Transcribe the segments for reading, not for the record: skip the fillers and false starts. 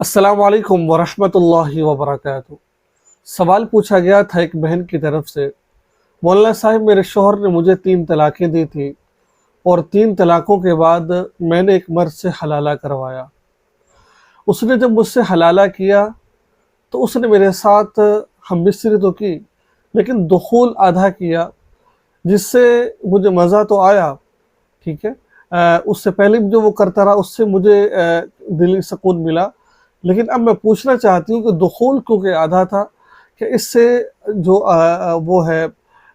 अस्सलाम वालेकुम वरहमतुल्लाहि वबरकातुहू। सवाल पूछा गया था एक बहन की तरफ से, मौलाना साहब मेरे शौहर ने मुझे 3 तलाक़ें दी थी और 3 तलाक़ों के बाद मैंने एक मर्द से हलाला करवाया। उसने जब मुझसे हलाला किया तो उसने मेरे साथ हमबिस्तरी तो की लेकिन दुखूल आधा किया, जिससे मुझे मज़ा तो आया, ठीक है। उससे पहले भी जो वो करता रहा उससे मुझे दिली सुकून मिला, लेकिन अब मैं पूछना चाहती हूँ कि दुखूल क्योंकि आधा था कि इससे जो वो है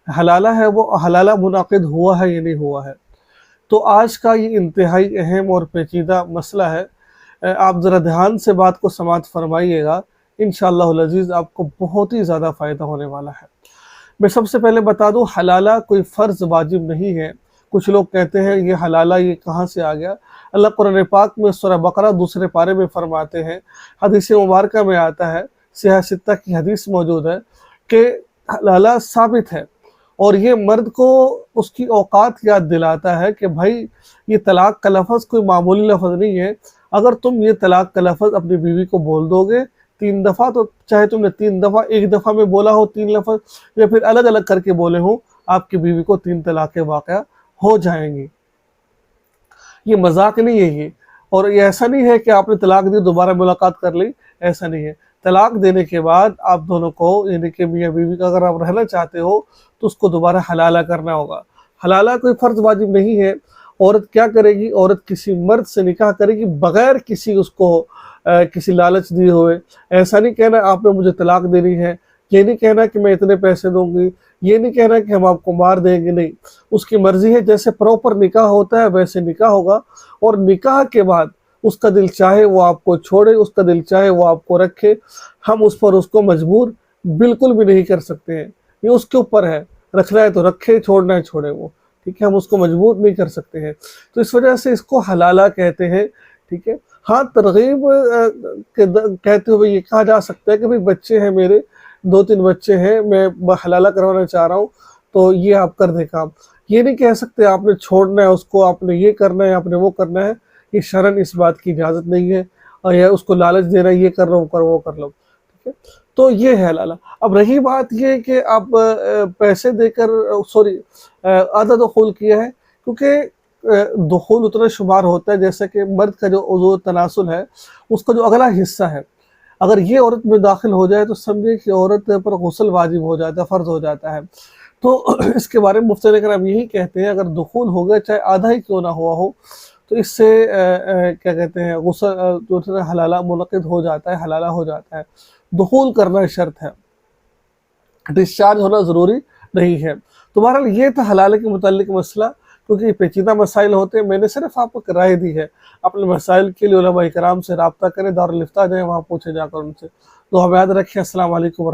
हलाला है वो हलाला मुनाक़िद हुआ है या नहीं हुआ है। तो आज का ये इंतहाई अहम और पेचीदा मसला है। आप ज़रा ध्यान से बात को समाअत फरमाइएगा, इंशाअल्लाहुल अज़ीज़ आपको बहुत ही ज़्यादा फ़ायदा होने वाला है। मैं सबसे पहले बता दूँ, हलाला कोई फ़र्ज़ वाजिब नहीं है। कुछ लोग कहते हैं ये हलाला ये कहाँ से आ गया। अल्लाह कुरान पाक में सूरह बकरा दूसरे पारे में फरमाते हैं, हदीस मुबारका में आता है, सिहा सित्ता की हदीस मौजूद है कि हलाला साबित है और ये मर्द को उसकी औकात याद दिलाता है कि भाई ये तलाक़ का लफ़्ज़ कोई मामूली लफ़्ज़ नहीं है। अगर तुम ये तलाक़ का लफ़्ज़ अपनी बीवी को बोल दोगे 3 दफ़ा, तो चाहे तुमने 3 दफ़ा एक दफ़ा में बोला हो 3 लफ़्ज़ या फिर अलग अलग करके बोले हो, आपकी बीवी को 3 तलाक़ें वाक़या हो जाएंगी। ये मजाक नहीं है ये, और ये ऐसा नहीं है कि आपने तलाक दी दोबारा मुलाकात कर ली, ऐसा नहीं है। तलाक देने के बाद आप दोनों को यानी कि मियाँ बीवी का अगर आप रहना चाहते हो तो उसको दोबारा हलाला करना होगा। हलाला कोई फ़र्ज़ वाजिब नहीं है। औरत क्या करेगी, औरत किसी मर्द से निकाह करेगी बग़ैर किसी उसको किसी लालच दिए हुए। ऐसा नहीं कहना आपने मुझे तलाक देनी है, ये नहीं कहना कि मैं इतने पैसे दूंगी, ये नहीं कहना कि हम आपको मार देंगे, नहीं। उसकी मर्ज़ी है, जैसे प्रॉपर निकाह होता है वैसे निकाह होगा, और निकाह के बाद उसका दिल चाहे वो आपको छोड़े, उसका दिल चाहे वो आपको रखे, हम उस पर उसको मजबूर बिल्कुल भी नहीं कर सकते हैं। ये उसके ऊपर है, रखना है तो रखे, छोड़ना है छोड़े वो, ठीक है। हम उसको मजबूर नहीं कर सकते हैं, तो इस वजह से इसको हलाला कहते हैं, ठीक है। हाँ, तरगीब कहते हुए ये कहा जा सकता है कि भाई बच्चे हैं मेरे, 2-3 बच्चे हैं, मैं हलाला करवाना चाह रहा हूँ, तो ये आप कर दें काम। ये नहीं कह सकते आपने छोड़ना है उसको, आपने ये करना है, आपने वो करना है। ये शरन इस बात की इजाज़त नहीं है, और या उसको लालच देना है, ये कर लो वो कर लो, ठीक है। तो ये है हलाला। अब रही बात ये कि आप पैसे देकर आधा दुखूल किया है, क्योंकि दुखूल उतना शुमार होता है जैसे कि मर्द का जो उज़ू तनासुल है उसका जो अगला हिस्सा है, अगर ये औरत में दाखिल हो जाए तो समझिए कि औरत पर गुस्ल वाजिब हो जाता है, फ़र्ज़ हो जाता है। तो इसके बारे में मुफ़्ती कराम यही कहते हैं, अगर दुखूल हो गया चाहे आधा ही क्यों ना हुआ हो, तो इससे क्या कहते हैं गुस्ल जो है हलाला मुनक़िद हो जाता है, हलाला हो जाता है। दुखूल करना शर्त है, डिस्चार्ज होना ज़रूरी नहीं है। तो बहरहाल ये था हलाले के मुताल्लिक़ मसला, क्योंकि ये पेचीदा मसाइल होते हैं। मैंने सिर्फ आपको एक राय दी है। अपने मसाइल के लिए उलमा-ए-किराम से राब्ता करें, दारुल इफ्ता जाएँ, वहाँ पूछे जाकर उनसे। तो हम याद रखें। अस्सलाम वालेकुम।